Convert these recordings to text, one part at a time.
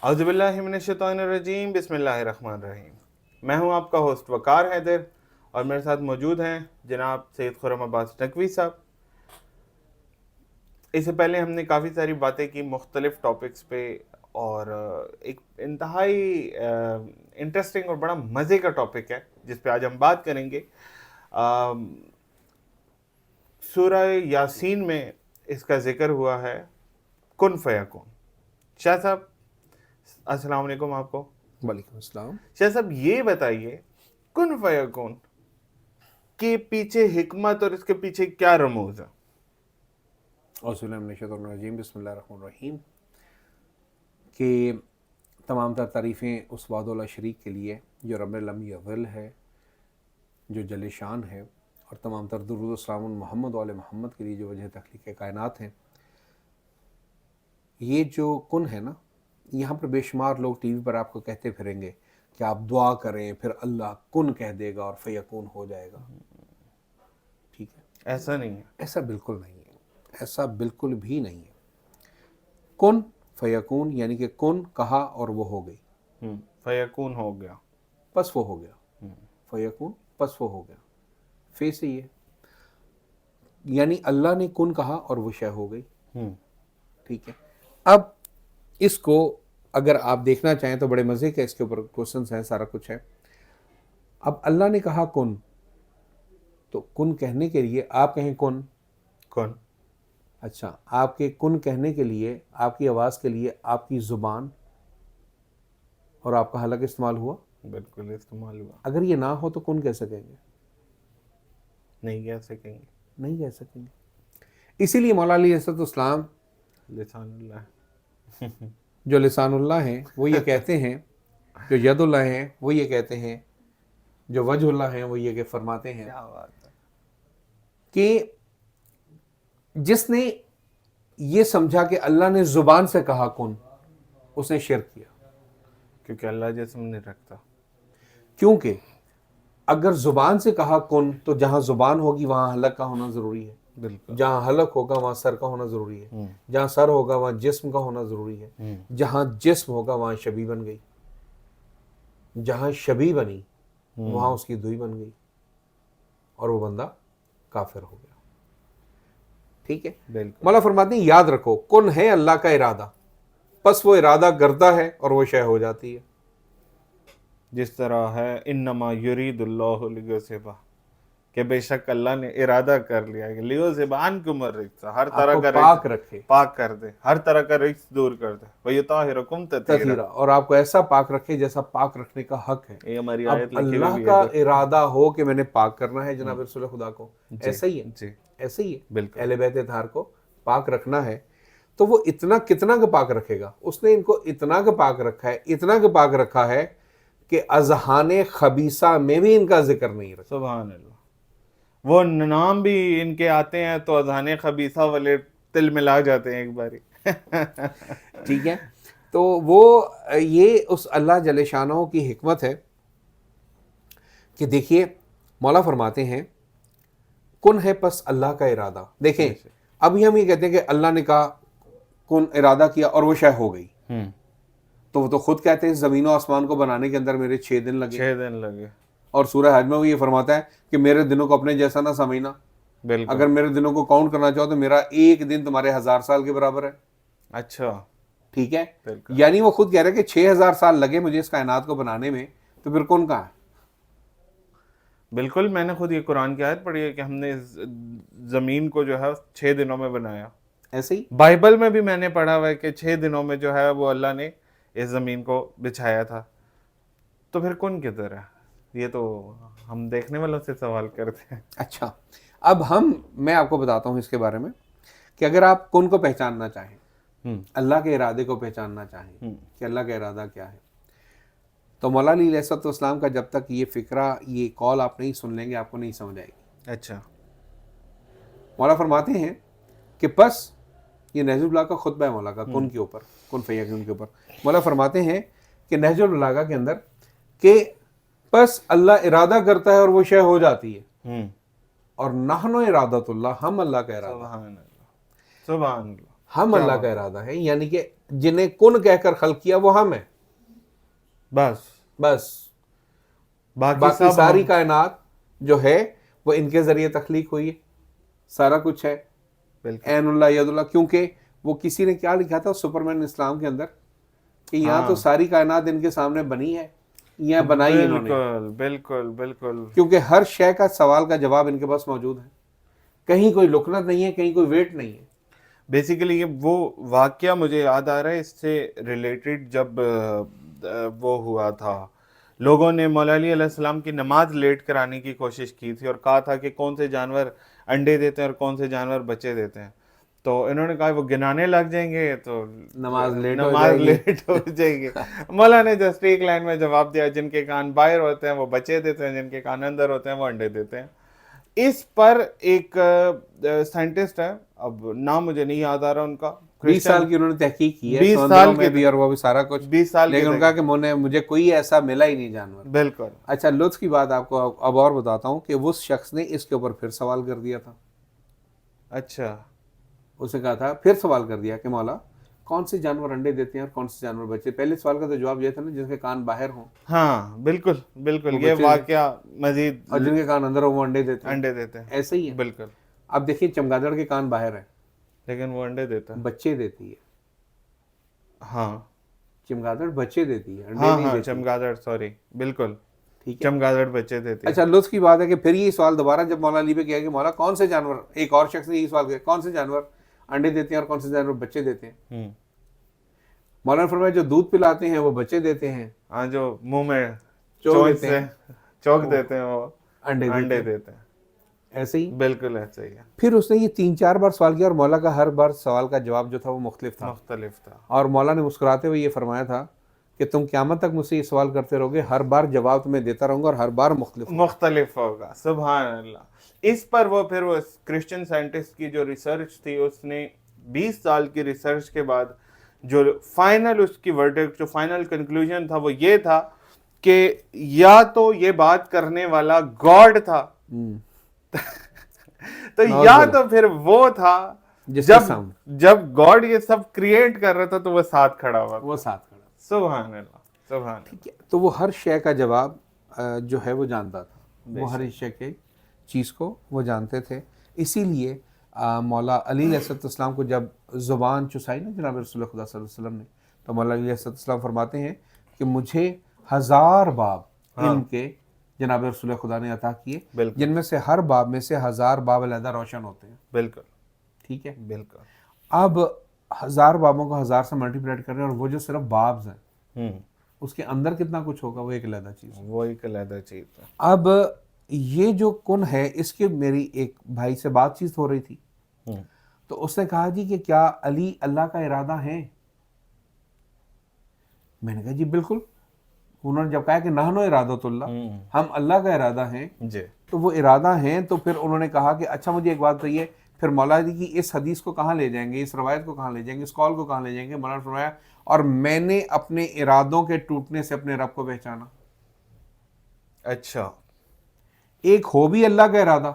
اعوذ باللہ من الشیطان الرجیم، بسم اللہ الرحمن الرحیم۔ میں ہوں آپ کا ہوسٹ وقار حیدر، اور میرے ساتھ موجود ہیں جناب سید خرم عباس نقوی صاحب۔ اس سے پہلے ہم نے کافی ساری باتیں کی مختلف ٹاپکس پہ، اور ایک انتہائی انٹرسٹنگ اور بڑا مزے کا ٹاپک ہے جس پہ آج ہم بات کریں گے۔ سورہ یاسین میں اس کا ذکر ہوا ہے، کن فیکون۔ شاہ صاحب السلام علیکم آپ کو۔ وعلیکم السلام۔ شاہ صاحب یہ بتائیے، کن فیکون کے پیچھے حکمت اور اس کے پیچھے کیا رموز ہے؟ اعوذ باللہ من الشیطان الرجیم، بسم اللہ الرحمن الرحیم۔ کہ تمام تر تعریفیں اس وحدہ لا شریک کے لیے جو رب لم یضل ہے، جو جل شان ہے، اور تمام تر درود و سلام محمد و آل محمد کے لیے جو وجہ تخلیق کائنات ہیں۔ یہ جو کن ہے نا، یہاں پر بے شمار لوگ ٹی وی پر آپ کو کہتے پھریں گے کہ آپ دعا کریں پھر اللہ کن کہہ دے گا اور فیکون ہو جائے گا۔ ٹھیک ہے، ایسا نہیں ہے۔ ایسا بالکل نہیں ہے، ایسا بالکل بھی نہیں ہے۔ کن فیکون یعنی کہ کن کہا اور وہ ہو گئی، فیکون ہو گیا، پس وہ ہو گیا۔ فیکون پس وہ ہو گیا، فے سے یہ یعنی اللہ نے کن کہا اور وہ شے ہو گئی۔ ٹھیک ہے، اب اس کو اگر آپ دیکھنا چاہیں تو بڑے مزے کے اس کے اوپر کوشچنس ہیں، سارا کچھ ہے۔ اب اللہ نے کہا کن، تو کن کہنے کے لیے آپ کہیں کن، کن، اچھا آپ کے کن کہنے کے لیے، آپ کی آواز کے لیے آپ کی زبان اور آپ کا حلق استعمال ہوا؟ بالکل استعمال ہوا۔ اگر یہ نہ ہو تو کن کہہ سکیں گے؟ نہیں کہہ سکیں گے۔ نہیں کہہ سکیں گے۔ اسی لیے مولا علی علیہ السلام لسان اللہ، جو لسان اللہ ہیں وہ یہ کہتے ہیں، جو ید اللہ ہیں وہ یہ کہتے ہیں، جو وجہ اللہ ہیں وہ یہ کہ فرماتے ہیں کیا بات ہے۔ کہ جس نے یہ سمجھا کہ اللہ نے زبان سے کہا کن، اس نے شرک کیا۔ کیونکہ اللہ جسم نہیں رکھتا۔ کیونکہ اگر زبان سے کہا کن تو جہاں زبان ہوگی وہاں حلق کا ہونا ضروری ہے، بالکل۔ جہاں حلق ہوگا وہاں سر کا ہونا ضروری ہے، جہاں سر ہوگا وہاں جسم کا ہونا ضروری ہے، جہاں جسم ہوگا وہاں شبیہ بن گئی، جہاں شبیہ بنی وہاں اس کی دوئی بن گئی، اور وہ بندہ کافر ہو گیا۔ ٹھیک ہے، بالکل۔ مولا فرماتے ہیں یاد رکھو کن ہے اللہ کا ارادہ، پس وہ ارادہ کرتا ہے اور وہ شے ہو جاتی ہے۔ جس طرح ہے انما یرید اللہ لیذھب، کہ بے شک اللہ نے ارادہ کر لیا کہ لیذھب عنکم الرجس، ہر طرح آپ کو کا پاک رجس رکھے، پاک کر دے، ہر طرح کا رجس دور کر دے، ویطہرکم تطہیرا، تطہیرا، اور آپ کو ایسا پاک رکھے جیسا پاک رکھنے کا حق ہے۔ یہ ہماری اب آیت لکھی اللہ ہوئی کا ہے۔ ارادہ ہو کہ میں نے پاک کرنا ہے جناب رسول خدا کو، ایسا ہی ہے، جی ایسا ہی ہے، بالکل۔ اہل بیت اطہار کو پاک رکھنا ہے، تو وہ اتنا کتنا کا پاک رکھے گا؟ اس نے ان کو اتنا کا پاک رکھا ہے، اتنا کا پاک رکھا ہے کہ اذہان خبیثہ میں بھی ان کا ذکر نہیں رکھا۔ سبحان اللہ۔ وہ نام بھی ان کے آتے ہیں تو اذہان خبیثہ والے تل ملا جاتے ہیں ایک باری۔ ٹھیک ہے، تو وہ یہ اس اللہ جل شانہ کی حکمت ہے کہ دیکھیے مولا فرماتے ہیں کن ہے پس اللہ کا ارادہ۔ دیکھیں ابھی ہم یہ کہتے ہیں کہ اللہ نے کہا کن، ارادہ کیا اور وہ شے ہو گئی، تو وہ تو خود کہتے ہیں زمین و آسمان کو بنانے کے اندر میرے 6 دن لگے، 6 دن لگے۔ اور سورہ حج میں وہ یہ فرماتا ہے کہ میرے دنوں کو اپنے جیسا نہ سمجھنا، بالکل۔ اگر میرے دنوں کو کاؤنٹ کرنا چاہو تو میرا ایک دن تمہارے 1000 سال کے برابر ہے۔ اچھا، ٹھیک ہے، بالکل۔ یعنی وہ خود کہہ رہے ہیں کہ 6000 سال لگے مجھے اس کائنات کو بنانے میں، تو پھر کون کہاں ہے؟ بالکل، میں نے خود یہ قرآن کی آیت پڑھی ہے کہ ہم نے زمین کو جو ہے 6 دنوں میں بنایا۔ ایسے ہی بائبل میں بھی میں نے پڑھا ہوا ہے کہ 6 دنوں میں جو ہے وہ اللہ نے اس زمین کو بچھایا تھا۔ تو پھر کون کی طرح؟ یہ تو ہم دیکھنے والوں سے سوال کرتے ہیں۔ اچھا، اب میں آپ کو بتاتا ہوں اس کے بارے میں کہ اگر آپ کن کو پہچاننا چاہیں، اللہ کے ارادے کو پہچاننا چاہیں کہ اللہ کا ارادہ کیا ہے، تو مولا علی علیہ السلام کا جب تک یہ فکرہ، یہ کال آپ نہیں سن لیں گے آپ کو نہیں سمجھ آئے گی۔ اچھا، مولا فرماتے ہیں کہ پس یہ نہج البلاغہ کا خطبہ ہے مولا کا کن کے اوپر، کن فیکون کے اوپر۔ مولا فرماتے ہیں کہ نہج البلاغہ کے اندر کہ پس اللہ ارادہ کرتا ہے اور وہ شے ہو جاتی ہے، اور نحن ارادۃ اللہ، ہم اللہ کا ارادہ، سبحان اللہ، سبحان اللہ۔ ہم اللہ کا ارادہ ہے، یعنی کہ جنہیں کن کہہ کر خلق کیا وہ ہم ہیں، بس باقی ساری کائنات جو ہے وہ ان کے ذریعے تخلیق ہوئی ہے، سارا کچھ ہے عین اللہ ید اللہ. کیونکہ وہ کسی نے کیا لکھا تھا سپرمین اسلام کے اندر کہ یہاں تو ساری کائنات ان کے سامنے بنی ہے، یہاں بنائی انہوں نے. بالکل بالکل. کیونکہ ہر شے کا سوال کا جواب ان کے پاس موجود ہے، کہیں کوئی لکنت نہیں ہے، کہیں کوئی ویٹ نہیں ہے. بیسیکلی یہ وہ واقعہ مجھے یاد آ رہا ہے اس سے ریلیٹڈ، جب وہ ہوا تھا، لوگوں نے مولا علی علیہ السلام کی نماز لیٹ کرانے کی کوشش کی تھی اور کہا تھا کہ کون سے جانور انڈے دیتے ہیں اور کون سے جانور بچے دیتے ہیں. تو انہوں نے کہا وہ گنانے لگ جائیں گے تو نماز لیٹ ہو جائے گی. مولا نے جسٹ ایک لائن میں جواب دیا، جن کے کان باہر ہوتے ہیں وہ بچے دیتے ہیں، جن کے کان اندر ہوتے ہیں وہ انڈے دیتے ہیں. اس پر ایک سائنٹسٹ ہے، اب نام مجھے نہیں یاد آ رہا ان کا، 20 سال کی انہوں نے تحقیق کی ہے 20 سمندروں سال میں بھی اور وہ بھی سارا کچھ، 20 سال لیکن ان کا کہ مجھے کوئی ایسا ملا ہی نہیں جانور. بالکل. اچھا لطف کی بات آپ کو اب اور بتاتا ہوں کہ اس شخص نے اس کے اوپر پھر سوال کر دیا تھا. اچھا. اس نے کہا تھا، پھر سوال کر دیا کہ مولا کون سے جانور انڈے دیتے ہیں اور کون سے جانور بچے. پہلے سوال کا تو جواب یہ تھا نا جن کے کان باہر ہوں. ہاں بالکل بالکل، یہ واقعہ مزید. اور جن کے کان اندر ہوں وہ انڈے دیتے ہیں. ایسے ہی ہے. بالکل. اب دیکھیے چمگادڑ کے کان باہر ہیں لیکن وہ انڈے دیتا ہے، بچے دیتی ہے. ہاں چمگادڑ بچے دیتی ہے، انڈے ہاں نہیں ہاں دیتی. چمگادڑ، سوری بالکل، ٹھیک ہے. چمگادڑ بچے دیتی ہے. اچھا لطف کی بات ہے کہ پھر یہ سوال دوبارہ جب مولا علی پہ کیا کہ مولا کون سے جانور، ایک اور شخص نے یہ سوال کیا کون سے جانور انڈے دیتے ہیں اور کون سے جانور بچے دیتے ہیں. مولانا نے فرمایا جو دودھ پلاتے ہیں وہ بچے دیتے ہیں، ہاں جو منہ میں چوک دیتے ہیں وہ انڈے دیتے ہیں. ایسے ہی بالکل ایسے ہی ہے. پھر اس نے یہ 3-4 بار سوال کیا اور مولا کا ہر بار سوال کا جواب جو تھا وہ مختلف تھا. اور مولا نے مسکراتے ہوئے یہ فرمایا تھا کہ تم قیامت تک مجھ سے یہ سوال کرتے رہو گے، ہر بار جواب تمہیں دیتا رہوں گا اور ہر بار مختلف ہوگا. سبحان اللہ. اس پر وہ پھر وہ کرسچن سائنٹسٹ کی جو ریسرچ تھی، اس نے 20 سال کی ریسرچ کے بعد جو فائنل اس کی ورڈکٹ، جو فائنل کنکلوژن تھا وہ یہ تھا کہ یا تو یہ بات کرنے والا گاڈ تھا تو یا تو پھر وہ تھا جب گاڈ یہ سب کریٹ کر رہا تھا تو وہ ساتھ کھڑا ہوا. سبحان اللہ سبحان. ٹھیک ہے. تو وہ ہر شے کا جواب جو ہے وہ جانتا تھا، وہ ہر شے کے چیز کو وہ جانتے تھے. اسی لیے مولا علی علیہ السلام کو جب زبان چسائی نا جناب رسول خدا صلی اللہ علیہ وسلم نے، تو مولا علی علیہ السلام فرماتے ہیں کہ مجھے 1000 باب علم کے جناب رسول خدا نے عطا کیے، جن میں سے ہر باب میں سے 1000 باب علیحدہ روشن ہوتے ہیں. بالکل ٹھیک ہے. بالکل. اب 1000 بابوں کو 1000 سے ملٹیپلائڈ کر رہے ہیں اور وہ جو صرف بابز ہیں اس کے اندر کتنا کچھ ہوگا وہ ایک علیحدہ چیز ہے. اب یہ جو کن ہے اس کے میری ایک بھائی سے بات چیت ہو رہی تھی، تو اس نے کہا جی کہ کیا علی اللہ کا ارادہ ہے؟ میں نے کہا جی بالکل. انہوں نے جب کہا کہ نحن ارادۃ اللہ، ہم اللہ کا ارادہ ہیں، تو وہ ارادہ ہیں. تو پھر انہوں نے کہا کہ اچھا مجھے ایک بات بتائیے، پھر مولا علی کی اس حدیث کو کہاں لے جائیں گے، اس روایت کو کہاں لے جائیں گے، اس قول کو کہاں لے جائیں گے؟ مولانا نے فرمایا اور میں نے اپنے ارادوں کے ٹوٹنے سے اپنے رب کو پہچانا. اچھا، ایک ہو بھی اللہ کا ارادہ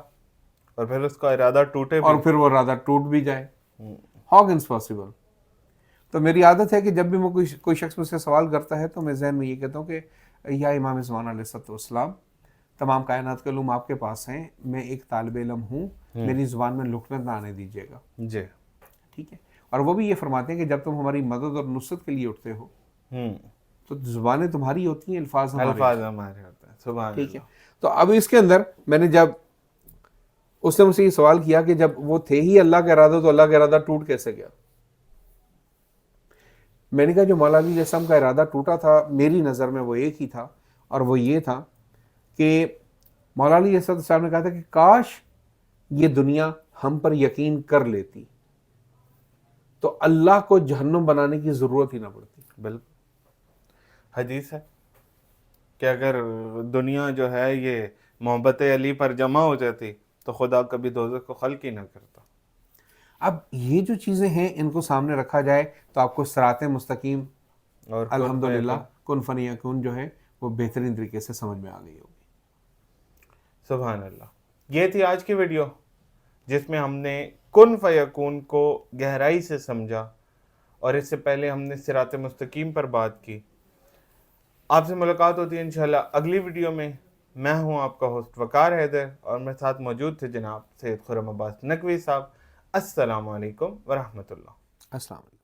اور پھر اس کا ارادہ ٹوٹے اور پھر وہ ارادہ ٹوٹ بھی جائے، ہاؤ کین پاسبل؟ تو میری عادت ہے کہ جب بھی میں کوئی شخص مجھ سے سوال کرتا ہے تو میں ذہن میں یہ کہتا ہوں کہ یا امام زمان علیہ السلام، تمام کائنات کے علوم آپ کے پاس ہیں، میں ایک طالب علم ہوں، میری زبان میں لکنت نہ آنے دیجیے گا. جی ٹھیک ہے. اور وہ بھی یہ فرماتے ہیں کہ جب تم ہماری مدد اور نصرت کے لیے اٹھتے ہو تو زبانیں تمہاری ہوتی ہیں، الفاظ ہمارے ہوتے ہیں. سبحان. ٹھیک ہے. تو اب اس کے اندر میں نے جب اس نے مجھ سے یہ سوال کیا کہ جب وہ تھے ہی اللہ کا ارادہ تو اللہ کا ارادہ ٹوٹ کیسے گیا؟ میں نے کہا جو مولا علی علیہ السلام کا ارادہ ٹوٹا تھا میری نظر میں وہ ایک ہی تھا، اور وہ یہ تھا کہ مولا علی علیہ السلام نے کہا تھا کہ کاش یہ دنیا ہم پر یقین کر لیتی تو اللہ کو جہنم بنانے کی ضرورت ہی نہ پڑتی. بالکل. حدیث ہے کہ اگر دنیا جو ہے یہ محبت علی پر جمع ہو جاتی تو خدا کبھی دوزخ کو خلق ہی نہ کرتا. اب یہ جو چیزیں ہیں ان کو سامنے رکھا جائے تو آپ کو صراط مستقیم اور الحمدللہ کن فیکون جو ہے وہ بہترین طریقے سے سمجھ میں آ گئی ہوگی. سبحان اللہ. یہ تھی آج کی ویڈیو. جس میں ہم نے کن فیکون کو گہرائی سے سمجھا، اور اس سے پہلے ہم نے صراط مستقیم پر بات کی۔ آپ سے ملاقات ہوتی ہے انشاءاللہ اگلی ویڈیو میں۔ میں ہوں آپ کا ہوسٹ وقار حیدر، اور میرے ساتھ موجود تھے جناب سید خرم عباس نقوی صاحب۔ السلام علیکم ورحمۃ اللہ۔ السلام علیکم۔